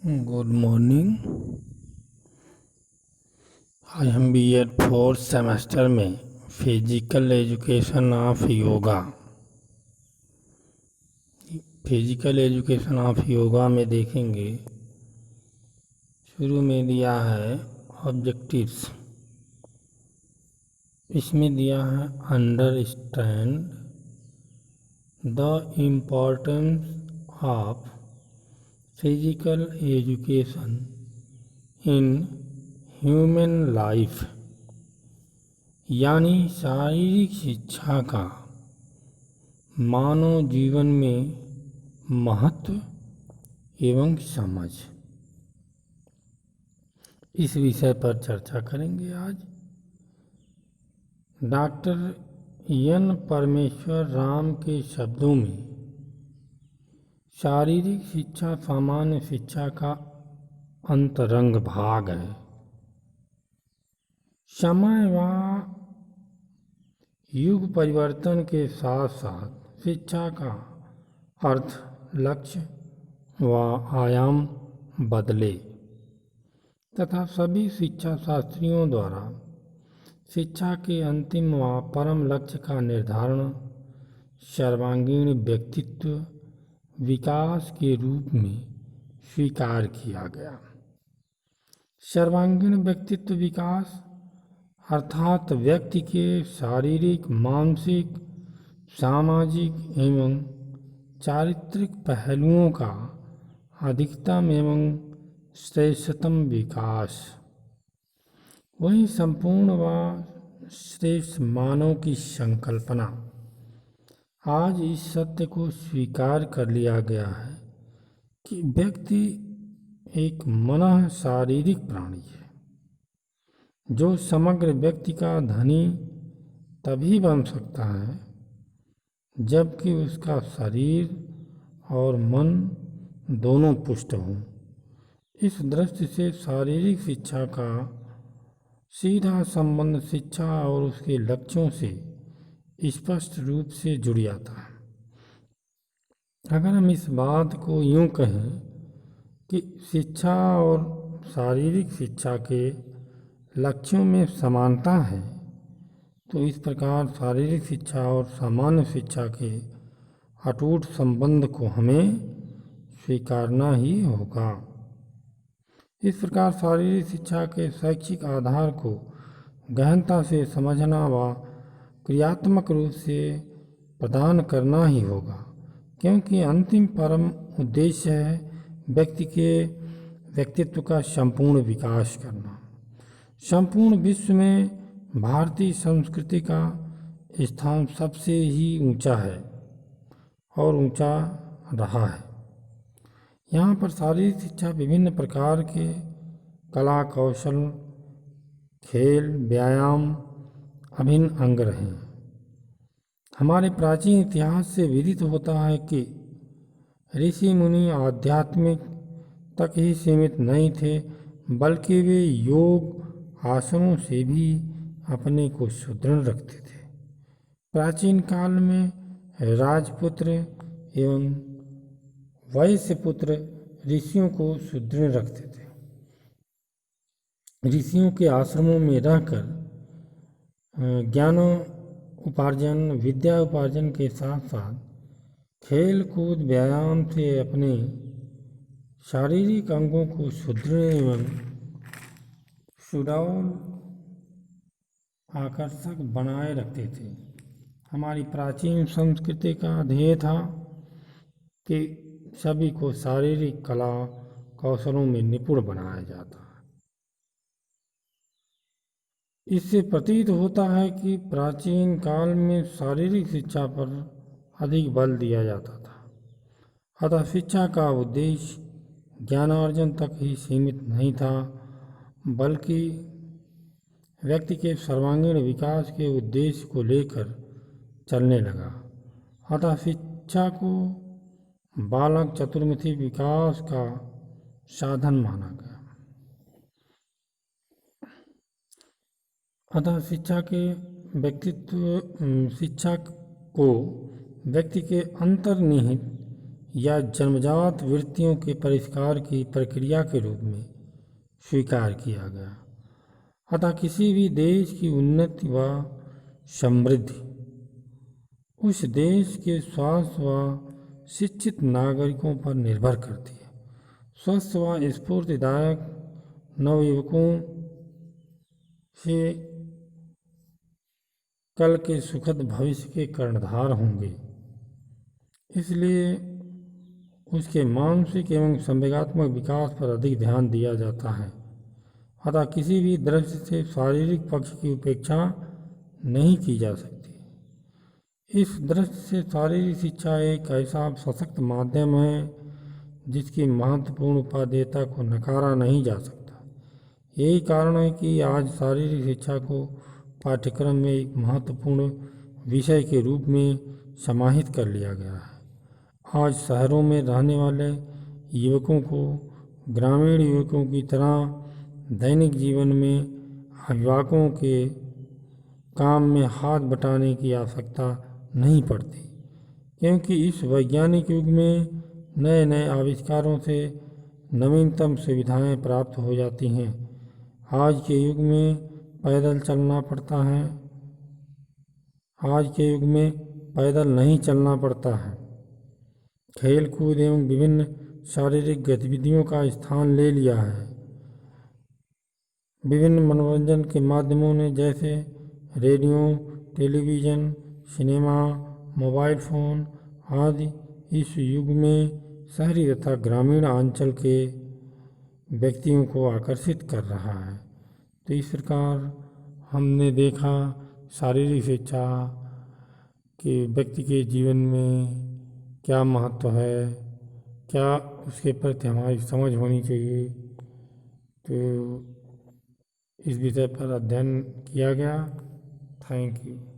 Good morning। आज हम B.Ed 4th semester में फिजिकल एजुकेशन ऑफ योगा में देखेंगे। शुरू में दिया है ऑब्जेक्टिव्स। इसमें दिया है understand the importance of physical education in human life, यानी शारीरिक शिक्षा का मानव जीवन में महत्व एवं समझ, इस विषय पर चर्चा करेंगे आज। डॉक्टर एन परमेश्वर राम के शब्दों में शारीरिक शिक्षा सामान्य शिक्षा का अंतरंग भाग है। समय व युग परिवर्तन के साथ साथ शिक्षा का अर्थ, लक्ष्य व आयाम बदले तथा सभी शिक्षा शास्त्रियों द्वारा शिक्षा के अंतिम व परम लक्ष्य का निर्धारण सर्वांगीण व्यक्तित्व विकास के रूप में स्वीकार किया गया। सर्वांगीण व्यक्तित्व विकास अर्थात व्यक्ति के शारीरिक, मानसिक, सामाजिक एवं चारित्रिक पहलुओं का अधिकतम एवं श्रेष्ठतम विकास, वही संपूर्ण व श्रेष्ठ मानव की संकल्पना। आज इस सत्य को स्वीकार कर लिया गया है कि व्यक्ति एक मनः शारीरिक प्राणी है, जो समग्र व्यक्ति का धनी तभी बन सकता है जबकि उसका शरीर और मन दोनों पुष्ट हों। इस दृष्टि से शारीरिक शिक्षा का सीधा संबंध शिक्षा और उसके लक्ष्यों से स्पष्ट रूप से जुड़ जाता है। अगर हम इस बात को यूँ कहें कि शिक्षा और शारीरिक शिक्षा के लक्ष्यों में समानता है, तो इस प्रकार शारीरिक शिक्षा और सामान्य शिक्षा के अटूट संबंध को हमें स्वीकारना ही होगा। इस प्रकार शारीरिक शिक्षा के शैक्षिक आधार को गहनता से समझना व क्रियात्मक रूप से प्रदान करना ही होगा, क्योंकि अंतिम परम उद्देश्य है व्यक्ति के व्यक्तित्व का संपूर्ण विकास करना। संपूर्ण विश्व में भारतीय संस्कृति का स्थान सबसे ही ऊंचा है और ऊंचा रहा है। यहाँ पर शारीरिक शिक्षा विभिन्न प्रकार के कला, कौशल, खेल, व्यायाम अभिन्न अंग रहे। हमारे प्राचीन इतिहास से विदित होता है कि ऋषि मुनि आध्यात्मिक तक ही सीमित नहीं थे, बल्कि वे योग आसनों से भी अपने को सुदृढ़ रखते थे। प्राचीन काल में राजपुत्र एवं वैश्यपुत्र ऋषियों को सुदृढ़ रखते थे। ऋषियों के आश्रमों में रहकर ज्ञान उपार्जन, विद्या उपार्जन के साथ साथ खेल कूद व्यायाम से अपने शारीरिक अंगों को सुदृढ़ एवं सुडौल आकर्षक बनाए रखते थे। हमारी प्राचीन संस्कृति का ध्येय था कि सभी को शारीरिक कला कौशलों में निपुण बनाया जाता है। इससे प्रतीत होता है कि प्राचीन काल में शारीरिक शिक्षा पर अधिक बल दिया जाता था। अतः शिक्षा का उद्देश्य ज्ञानार्जन तक ही सीमित नहीं था, बल्कि व्यक्ति के सर्वांगीण विकास के उद्देश्य को लेकर चलने लगा। अतः शिक्षा को बालक चतुर्मुखी विकास का साधन माना गया। अतः शिक्षा को व्यक्ति के अंतर्निहित या जन्मजात वृत्तियों के परिष्कार की प्रक्रिया के रूप में स्वीकार किया गया। अतः किसी भी देश की उन्नति व समृद्धि उस देश के स्वस्थ व शिक्षित नागरिकों पर निर्भर करती है। स्वस्थ व स्फूर्तिदायक नवयुवकों से कल के सुखद भविष्य के कर्णधार होंगे। इसलिए उसके मानसिक एवं संवेगात्मक विकास पर अधिक ध्यान दिया जाता है। अतः किसी भी दृष्टि से शारीरिक पक्ष की उपेक्षा नहीं की जा सकती। इस दृष्टि से शारीरिक शिक्षा एक ऐसा सशक्त माध्यम है जिसकी महत्वपूर्ण उपादेयता को नकारा नहीं जा सकता। यही कारण है कि आज शारीरिक शिक्षा को पाठ्यक्रम में एक महत्वपूर्ण विषय के रूप में समाहित कर लिया गया है। आज शहरों में रहने वाले युवकों को ग्रामीण युवकों की तरह दैनिक जीवन में अभिभावकों के काम में हाथ बटाने की आवश्यकता नहीं पड़ती, क्योंकि इस वैज्ञानिक युग में नए नए आविष्कारों से नवीनतम सुविधाएं प्राप्त हो जाती हैं। आज के युग में पैदल चलना पड़ता है, आज के युग में पैदल नहीं चलना पड़ता है। खेल कूद एवं विभिन्न शारीरिक गतिविधियों का स्थान ले लिया है। विभिन्न मनोरंजन के माध्यमों ने जैसे radio, television, cinema, mobile phone आदि इस युग में शहरी तथा ग्रामीण अंचल के व्यक्तियों को आकर्षित कर रहा है। तो इस प्रकार हमने देखा शारीरिक शिक्षा कि व्यक्ति के जीवन में क्या महत्व है, क्या उसके प्रति हमारी समझ होनी चाहिए। तो इस विषय पर अध्ययन किया गया। Thank you.